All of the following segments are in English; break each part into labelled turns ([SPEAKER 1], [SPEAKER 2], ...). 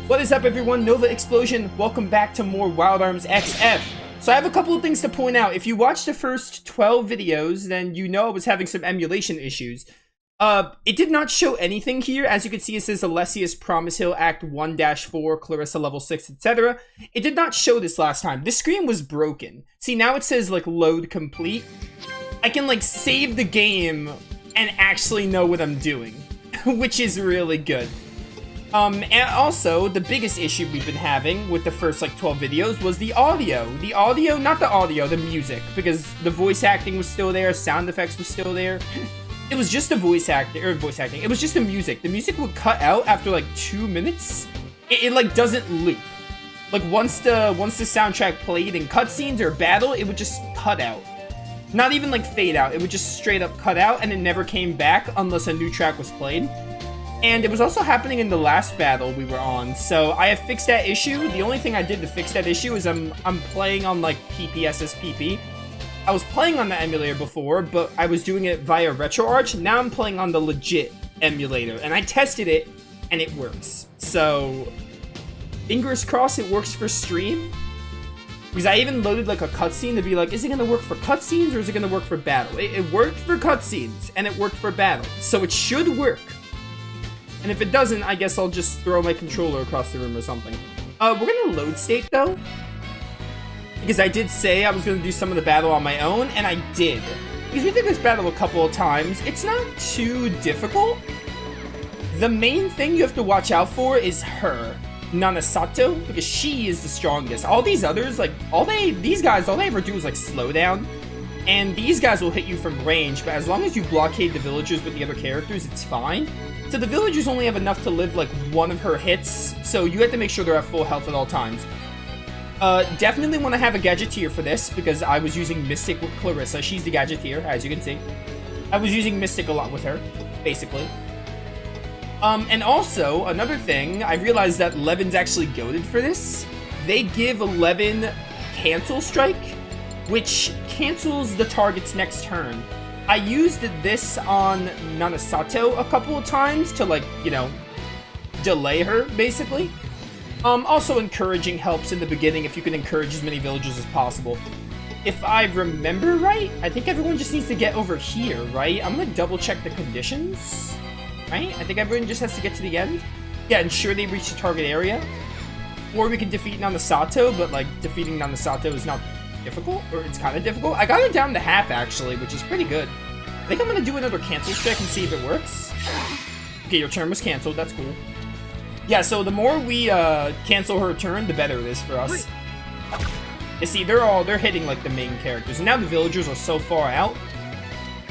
[SPEAKER 1] What is up, everyone? Novaexplosion. Welcome back to more Wild Arms XF. So I have a couple of things to point out. If you watched the first 12 videos, then you know I was having some emulation issues. It did not show anything here. As you can see, it says Alessius, Promise Hill, Act 1-4, Clarissa level 6, etc. It did not show this last time. This screen was broken. See, now it says, like, load complete. I can, like, save the game and actually know what I'm doing, which is really good. And also, the biggest issue we've been having with the first, like, 12 videos was the audio. The audio, not the audio, the music, because the voice acting was still there, sound effects was still there. It was just the voice acting. It was just the music. The music would cut out after, like, 2 minutes. It like, doesn't loop. Like, once the soundtrack played in cutscenes or battle, it would just cut out. Not even, like, fade out. It would just straight up cut out, and it never came back unless a new track was played. And it was also happening in the last battle we were on, so I have fixed that issue. The only thing I did to fix that issue is I'm playing on, like, PPSSPP. I was playing on the emulator before, but I was doing it via RetroArch. Now I'm playing on the legit emulator, and I tested it, and it works. So, fingers crossed it works for stream. Because I even loaded, like, a cutscene to be like, is it going to work for cutscenes, or is it going to work for battle? It worked for cutscenes, and it worked for battle, so it should work. And if it doesn't, I guess I'll just throw my controller across the room or something. We're gonna load state, though. Because I did say I was gonna do some of the battle on my own, and I did. Because we did this battle a couple of times. It's not too difficult. The main thing you have to watch out for is her, Nanasato, because she is the strongest. All these others, like, these guys, all they ever do is, like, slow down. And these guys will hit you from range, but as long as you blockade the villagers with the other characters, it's fine. So the villagers only have enough to live, like, one of her hits, so you have to make sure they're at full health at all times. Definitely want to have a Gadgeteer for this, because I was using Mystic with Clarissa. She's the Gadgeteer, as you can see. I was using Mystic a lot with her, basically. And also, another thing, I realized that Levin's actually goated for this. They give Levin Cancel Strike, which cancels the target's next turn. I used this on Nanasato a couple of times to, like, you know, delay her, basically. Also encouraging helps in the beginning if you can encourage as many villagers as possible. If I remember right, I think everyone just needs to get over here, right? I'm gonna double check the conditions, right? I think everyone just has to get to the end. Yeah, ensure they reach the target area. Or we can defeat Nanasato, but, like, defeating Nanasato is not difficult, or it's kind of difficult. I got it down to half, actually, which is pretty good. I think I'm gonna do another cancel strike and see if it works. Okay, your turn was canceled. That's cool. Yeah, so the more we cancel her turn, the better it is for us. You see, they're hitting, like, the main characters, and now the villagers are so far out.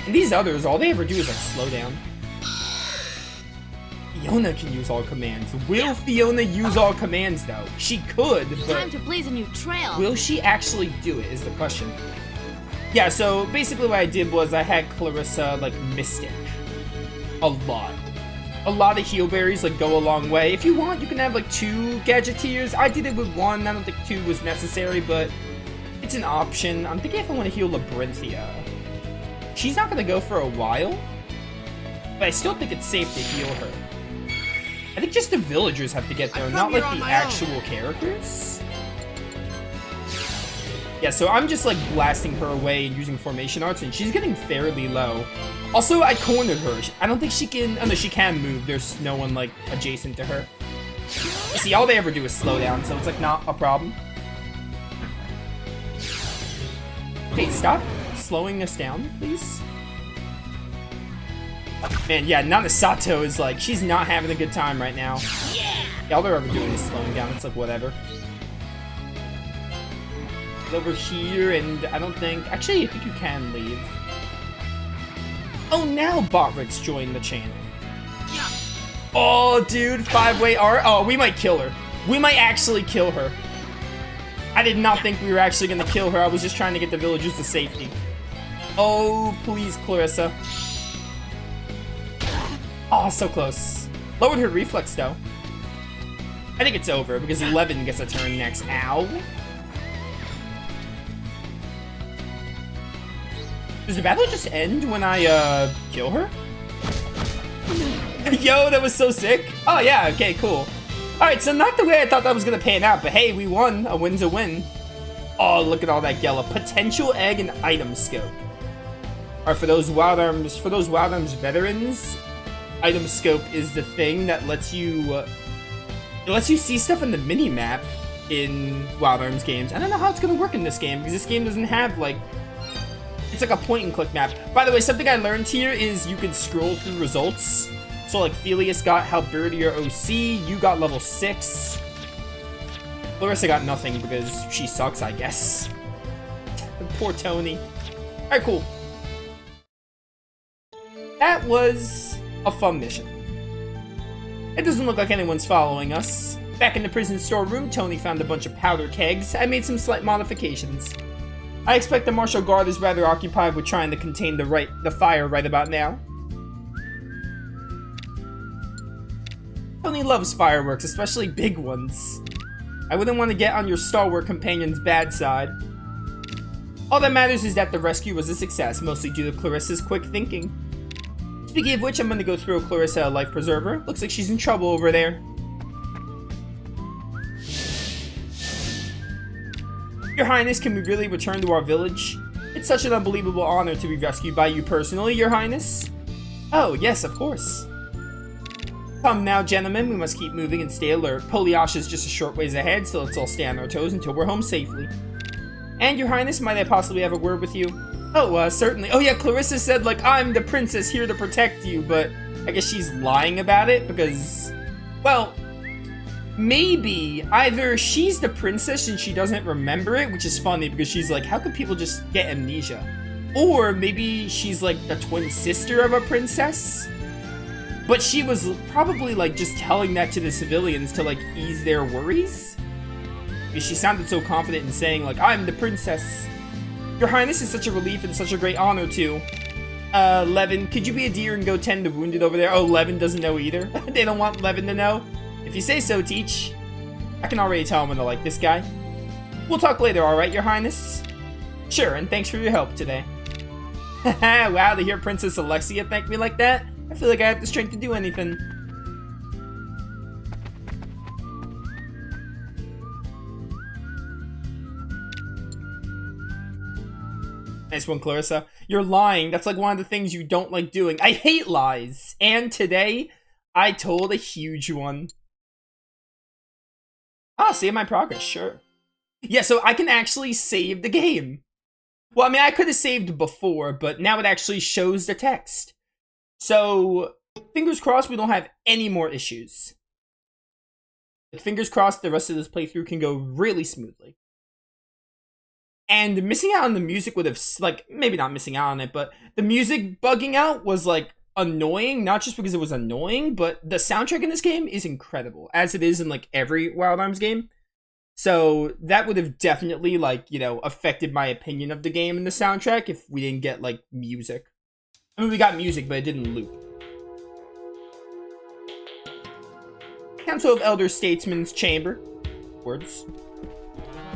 [SPEAKER 1] And these others, all they ever do is, like, slow down. Fiona can use all commands. Will Fiona use all commands, though? She could, but
[SPEAKER 2] time to blaze a new trail.
[SPEAKER 1] Will she actually do it, is the question. Yeah, so basically what I did was I had Clarissa, like, Mystic. A lot. A lot of heal berries, like, go a long way. If you want, you can have, like, 2 Gadgeteers. I did it with 1. I don't think 2 was necessary, but it's an option. I'm thinking if I want to heal Labyrinthia. She's not going to go for a while, but I still think it's safe to heal her. I think just the villagers have to get there, not, like, the actual characters. Yeah, so I'm just, like, blasting her away and using formation arts, and she's getting fairly low. Also, I cornered her. I don't think she can... Oh, no, she can move. There's no one, like, adjacent to her. You see, all they ever do is slow down, so it's, like, not a problem. Okay, stop slowing us down, please. Man, yeah, Nanasato is, like, she's not having a good time right now. Yeah, all they're ever doing is slowing down. It's like, whatever. Over here, and I don't think... Actually, I think you can leave. Oh, now Botrix joined the channel. Oh, dude, 5-way art. Oh, we might kill her. We might actually kill her. I did not think we were actually going to kill her. I was just trying to get the villagers to safety. Oh, please, Clarissa. Oh, so close. Lowered her reflex, though. I think it's over, because 11 gets a turn next. Ow. Does the battle just end when I, kill her? Yo, that was so sick. Oh, yeah, okay, cool. Alright, so not the way I thought that was gonna pan out, but hey, we won. A win's a win. Oh, look at all that yellow. Potential egg and item scope. Alright, for those Wild Arms veterans, item scope is the thing that lets you see stuff in the mini-map in Wild Arms games. I don't know how it's gonna work in this game, because this game doesn't have, like... It's like a point-and-click map. By the way, something I learned here is you can scroll through results. So, like, Phelius got Halberdier OC, you got level 6. Clarissa got nothing because she sucks, I guess. Poor Tony. Alright, cool. That was a fun mission. It doesn't look like anyone's following us. Back in the prison storeroom, Tony found a bunch of powder kegs. I made some slight modifications. I expect the Martial Guard is rather occupied with trying to contain the fire right about now. Tony loves fireworks, especially big ones. I wouldn't want to get on your stalwart companion's bad side. All that matters is that the rescue was a success, mostly due to Clarissa's quick thinking. Speaking of which, I'm going to go throw Clarissa a life preserver. Looks like she's in trouble over there. Your Highness, can we really return to our village? It's such an unbelievable honor to be rescued by you personally, Your Highness. Oh, yes, of course. Come now, gentlemen, we must keep moving and stay alert. Poliash is just a short ways ahead, so let's all stay on our toes until we're home safely. And, Your Highness, might I possibly have a word with you? Oh, certainly. Oh yeah, Clarissa said, like, I'm the princess here to protect you, but I guess she's lying about it because, well, maybe either she's the princess and she doesn't remember it, which is funny because she's like, how could people just get amnesia? Or maybe she's like the twin sister of a princess, but she was probably like just telling that to the civilians to like ease their worries. Because she sounded so confident in saying like, I'm the princess. Your Highness is such a relief and such a great honor too. Levin, could you be a dear and go tend the wounded over there? Oh, Levin doesn't know either. They don't want Levin to know. If you say so, Teach. I can already tell I'm gonna like this guy. We'll talk later, alright, Your Highness? Sure, and thanks for your help today. Wow, to hear Princess Alexia thank me like that, I feel like I have the strength to do anything. Nice one, Clarissa. You're lying. That's like one of the things you don't like doing. I hate lies. And today, I told a huge one. Ah, save my progress, sure. Yeah, so I can actually save the game. Well, I mean, I could have saved before, but now it actually shows the text. So, fingers crossed we don't have any more issues. Fingers crossed the rest of this playthrough can go really smoothly. And missing out on the music would have, like, maybe not missing out on it, but the music bugging out was, like, annoying, not just because it was annoying, but the soundtrack in this game is incredible, as it is in, like, every Wild Arms game. So that would have definitely, like, you know, affected my opinion of the game and the soundtrack if we didn't get, like, music. I mean, we got music, but it didn't loop. Council of Elder Statesman's Chamber. Words.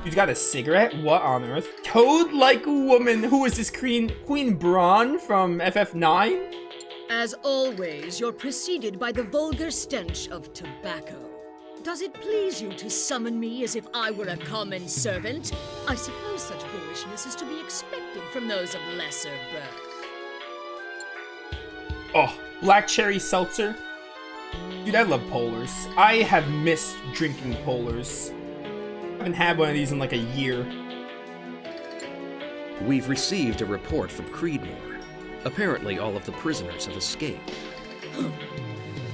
[SPEAKER 1] Who's got a cigarette? What on earth? Toad-like woman. Who is this? Queen Braun from FF9?
[SPEAKER 2] As always, you're preceded by the vulgar stench of tobacco. Does it please you to summon me as if I were a common servant? I suppose such foolishness is to be expected from those of lesser birth.
[SPEAKER 1] Oh, black cherry seltzer? Dude, I love polars. I have missed drinking polars. I haven't had one of these in like a year.
[SPEAKER 3] We've received a report from Creedmoor. Apparently all of the prisoners have escaped.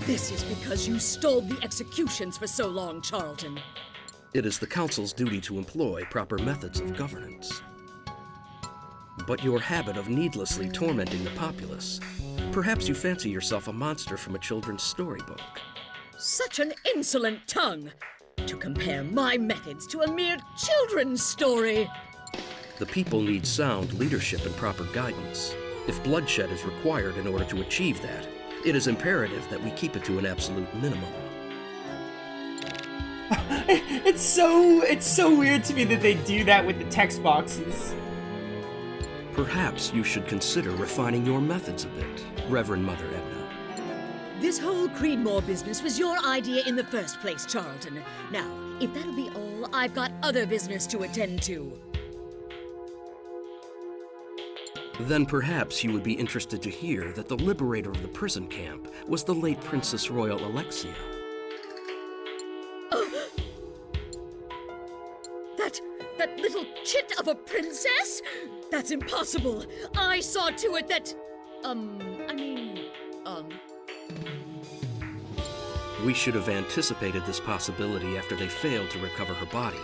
[SPEAKER 2] This is because you stalled the executions for so long, Charlton.
[SPEAKER 3] It is the Council's duty to employ proper methods of governance. But your habit of needlessly tormenting the populace, perhaps you fancy yourself a monster from a children's storybook.
[SPEAKER 2] Such an insolent tongue! To compare my methods to a mere children's story!
[SPEAKER 3] The people need sound leadership and proper guidance. If bloodshed is required in order to achieve that, it is imperative that we keep it to an absolute minimum.
[SPEAKER 1] It's so weird to me that they do that with the text boxes.
[SPEAKER 3] Perhaps you should consider refining your methods a bit, Reverend Mother Edna.
[SPEAKER 2] This This whole Creedmoor business was your idea in the first place, Charlton. Now, if that'll be all, I've got other business to attend to.
[SPEAKER 3] Then perhaps you would be interested to hear that the liberator of the prison camp was the late Princess Royal Alexia.
[SPEAKER 2] That little chit of a princess? That's impossible. I saw to it that...
[SPEAKER 3] We should have anticipated this possibility after they failed to recover her body.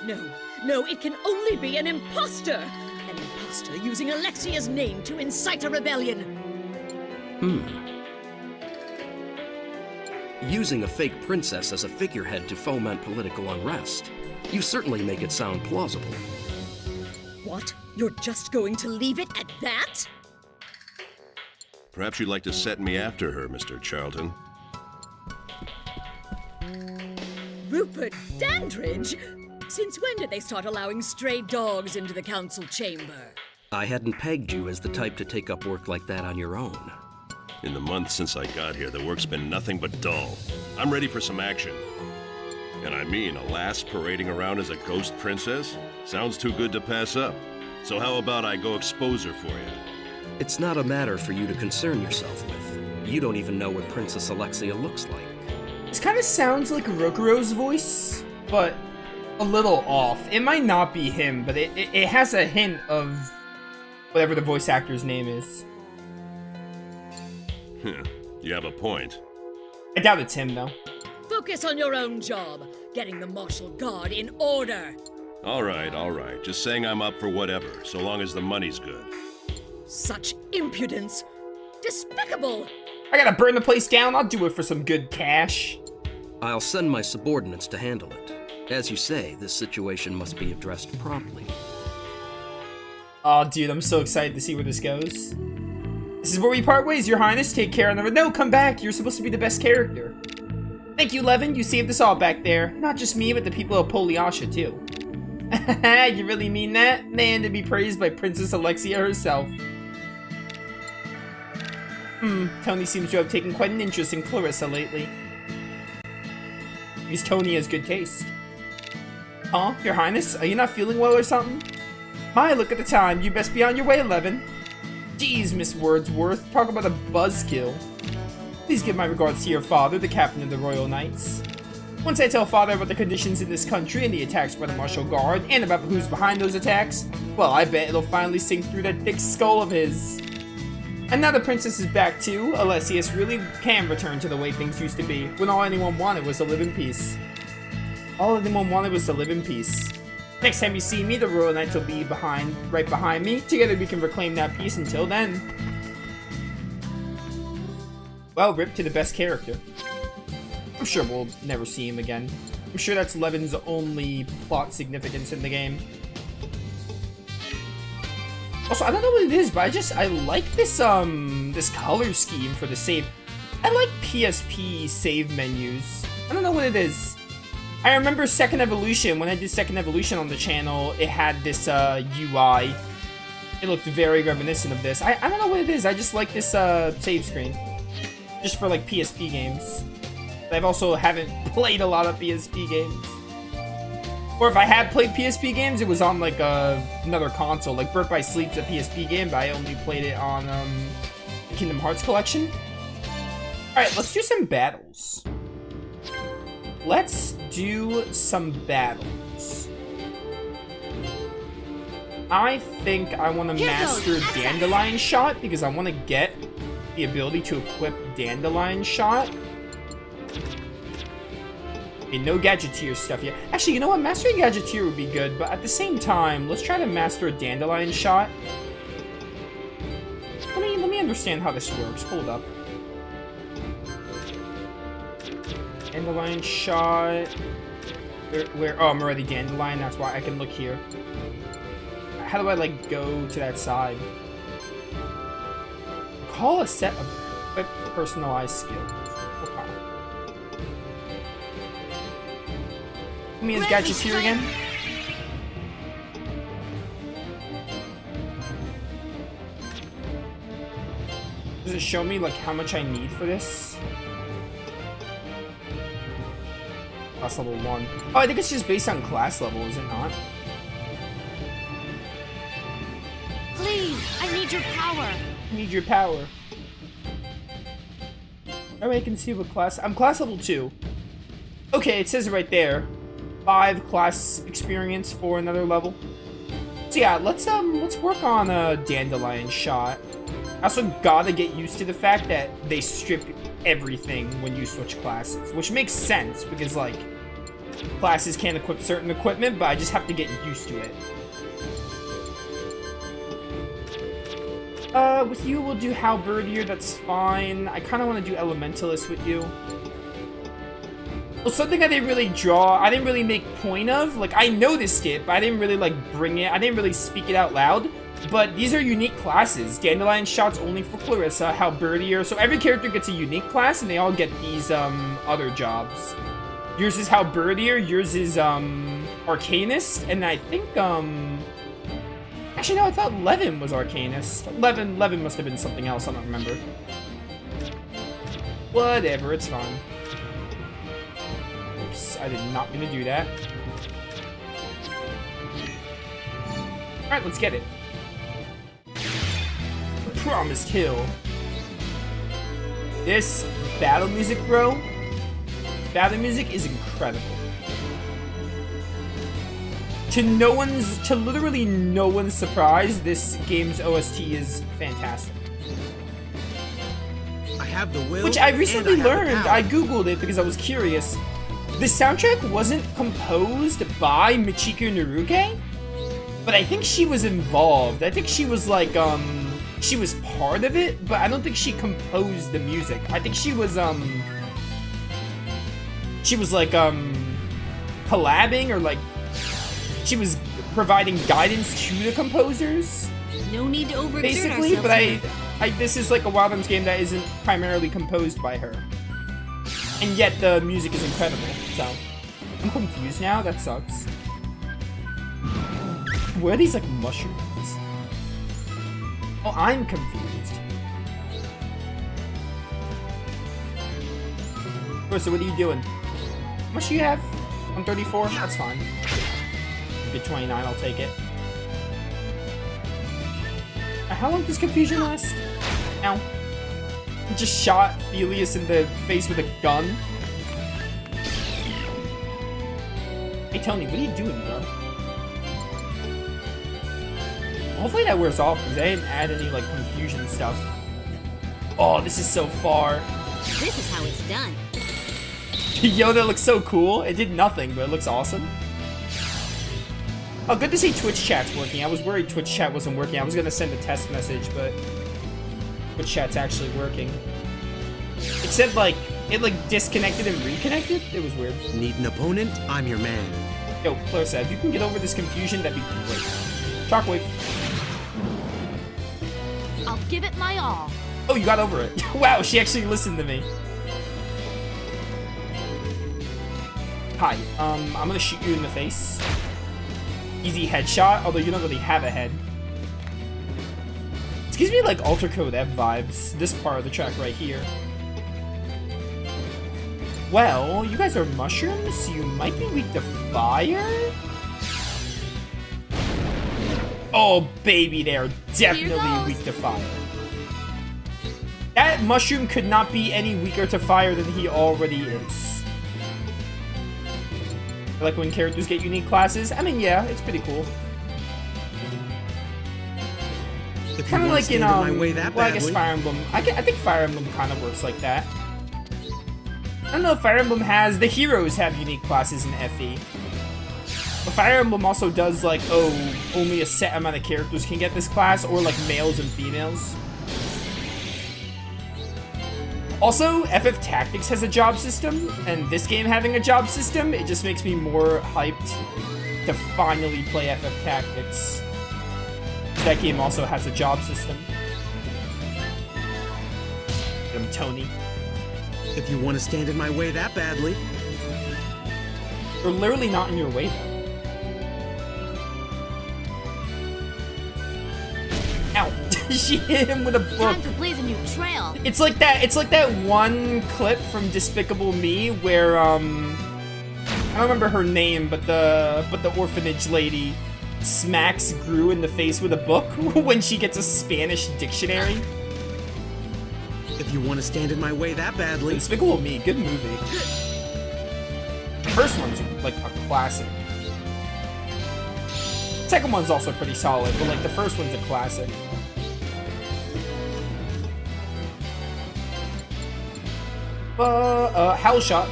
[SPEAKER 2] No, it can only be an imposter! An imposter using Alexia's name to incite a rebellion.
[SPEAKER 3] Using a fake princess as a figurehead to foment political unrest. You certainly make it sound plausible.
[SPEAKER 2] What? You're just going to leave it at that?
[SPEAKER 4] Perhaps you'd like to set me after her, Mr. Charlton.
[SPEAKER 2] Rupert Dandridge? Since when did they start allowing stray dogs into the council chamber?
[SPEAKER 3] I hadn't pegged you as the type to take up work like that on your own.
[SPEAKER 4] In the months since I got here, the work's been nothing but dull. I'm ready for some action. And I mean, a lass parading around as a ghost princess? Sounds too good to pass up. So how about I go expose her for you?
[SPEAKER 3] It's not a matter for you to concern yourself with. You don't even know what Princess Alexia looks like.
[SPEAKER 1] This kind of sounds like Rokuro's voice, but a little off. It might not be him, but it has a hint of whatever the voice actor's name is.
[SPEAKER 4] You have a point.
[SPEAKER 1] I doubt it's him, though.
[SPEAKER 2] Focus on your own job, getting the martial guard in order.
[SPEAKER 4] All right. Just saying I'm up for whatever, so long as the money's good.
[SPEAKER 2] Such impudence! Despicable!
[SPEAKER 1] I gotta burn the place down, I'll do it for some good cash.
[SPEAKER 3] I'll send my subordinates to handle it. As you say, this situation must be addressed promptly.
[SPEAKER 1] Aw, dude, I'm so excited to see where this goes. This is where we part ways, Your Highness. Take care and never. No, come back. You're supposed to be the best character. Thank you, Levin. You saved us all back there. Not just me, but the people of Polyasha, too. You really mean that? Man, to be praised by Princess Alexia herself. Tony seems to have taken quite an interest in Clarissa lately. Because Tony has good taste. Huh? Your Highness? Are you not feeling well or something? My, look at the time. You best be on your way, Levin. Jeez, Miss Wordsworth. Talk about a buzzkill. Please give my regards to your father, the captain of the Royal Knights. Once I tell father about the conditions in this country and the attacks by the Martial Guard, and about who's behind those attacks, well, I bet it'll finally sink through that thick skull of his. And now the princess is back too, Alessius really can return to the way things used to be, when all anyone wanted was to live in peace. All anyone wanted was to live in peace. Next time you see me, the Royal Knights will be right behind me. Together we can reclaim that peace. Until then. Well, rip to the best character. I'm sure we'll never see him again. I'm sure that's Levin's only plot significance in the game. Also, I don't know what it is, but I like this this color scheme for the save. I like PSP save menus. I don't know what it is. I remember Second Evolution, when I did Second Evolution on the channel, it had this UI. It looked very reminiscent of this. I don't know what it is, I just like this save screen. Just for like PSP games. I also haven't played a lot of PSP games. Or if I had played PSP games, it was on like another console. Like Birth by Sleep's a PSP game, but I only played it on the Kingdom Hearts collection. Alright, let's do some battles. Let's do some battles. I think I want to master Dandelion Shot because I want to get the ability to equip Dandelion Shot. Okay, no Gadgeteer stuff yet. Actually, you know what? Mastering Gadgeteer would be good, but at the same time, let's try to master a Dandelion Shot. Let me understand how this works. Hold up. Dandelion Shot. Where? Oh, I'm already Dandelion. That's why I can look here. How do I, like, go to that side? Call a set of quick personalized skills. Okay. Give me his Gadgeteer again. it show me like how much I need for this? Class level 1. Oh, I think it's just based on class level, is it not?
[SPEAKER 5] Please, I need your power.
[SPEAKER 1] I need your power. Oh, I can see what class. I'm class level 2. Okay, it says it right there. 5 class experience for another level. So yeah, let's work on a dandelion shot. I also gotta get used to the fact that they strip everything when you switch classes, which makes sense because like classes can't equip certain equipment, but I just have to get used to it. With you, we'll do Halberdier, that's fine. I kind of want to do Elementalist with you. Well, something I didn't really draw, I didn't really make point of. Like, I noticed it, but I didn't really, like, bring it. I didn't really speak it out loud. But these are unique classes. Dandelion Shot's only for Clarissa, Halberdier. So every character gets a unique class, and they all get these, other jobs. Yours is Halberdier, yours is, Arcanist, and I think, Actually, no, I thought Levin was Arcanist. Levin must have been something else, I don't remember. Whatever, it's fine. Oops, I did not mean to do that. Alright, let's get it. The Promised Hill. This battle music, bro. Battle music is incredible. To literally no one's surprise, this game's OST is fantastic.
[SPEAKER 6] I have the will.
[SPEAKER 1] Which I recently
[SPEAKER 6] and I have the
[SPEAKER 1] learned.
[SPEAKER 6] power.
[SPEAKER 1] I googled it because I was curious. The soundtrack wasn't composed by Michiko Naruke, but I think she was involved. I think she was like she was part of it, but I don't think she composed the music. I think she was like collabing or like she was providing guidance to the composers.
[SPEAKER 5] No need to overexert
[SPEAKER 1] Basically,
[SPEAKER 5] ourselves
[SPEAKER 1] but
[SPEAKER 5] here.
[SPEAKER 1] this is like a Wild Arms game that isn't primarily composed by her. And yet the music is incredible, so. I'm confused now, that sucks. Where are these like mushrooms? Oh, I'm confused. So what are you doing? How much do you have? 134? That's fine. Get 29, I'll take it. How long does confusion last? Ow. He just shot Felius in the face with a gun. Hey Tony, what are you doing, bro? Hopefully that wears off because they didn't add any like confusion stuff. Oh, this is so far.
[SPEAKER 5] This is how it's done.
[SPEAKER 1] Yo, that looks so cool. It did nothing, but it looks awesome. Oh, good to see Twitch chat's working. I was worried Twitch chat wasn't working. I was gonna send a test message, but Twitch chat's actually working. It said like, it like disconnected and reconnected. It was weird.
[SPEAKER 6] Need an opponent? I'm your man.
[SPEAKER 1] Yo, Clarissa, if you can get over this confusion, that'd be great. Shockwave.
[SPEAKER 5] I'll give it my all.
[SPEAKER 1] Oh, you got over it. Wow, she actually listened to me. Hi, I'm gonna shoot you in the face. Easy headshot, although you don't really have a head. This gives me like Ultra Code F vibes, this part of the track right here. Well, you guys are mushrooms, so you might be weak to fire? Oh, baby, they are definitely weak to fire. That mushroom could not be any weaker to fire than he already is. Like when characters get unique classes. I mean, yeah, it's pretty cool. Kind of like in
[SPEAKER 6] my way that
[SPEAKER 1] well, I guess
[SPEAKER 6] badly.
[SPEAKER 1] Fire Emblem. I think Fire Emblem kind of works like that. I don't know if Fire Emblem has the heroes have unique classes in FE. But Fire Emblem also does like, oh, only a set amount of characters can get this class, or like males and females. Also, FF Tactics has a job system, and this game having a job system, it just makes me more hyped to finally play FF Tactics. That game also has a job system. I'm Tony.
[SPEAKER 6] If you want to stand in my way that badly.
[SPEAKER 1] We're literally not in your way, though. Ow. She hit him with a book.
[SPEAKER 5] Time to blaze a new trail.
[SPEAKER 1] It's like that one clip from Despicable Me where I don't remember her name, but the orphanage lady smacks Gru in the face with a book when she gets a Spanish dictionary.
[SPEAKER 6] If you want to stand in my way that badly.
[SPEAKER 1] Despicable Me, good movie. The first one's like a classic. Second one's also pretty solid, but like the first one's a classic. Hell Shot.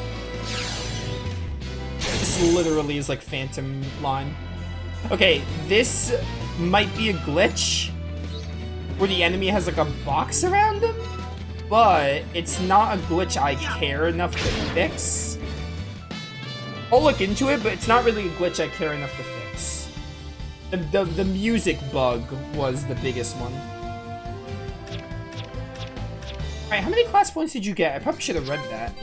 [SPEAKER 1] This literally is like Phantom Line. Okay, this might be a glitch where the enemy has like a box around them, but it's not a glitch I care enough to fix. I'll look into it, but it's not really a glitch I care enough to fix. The music bug was the biggest one. Alright, how many class points did you get? I probably should have read that.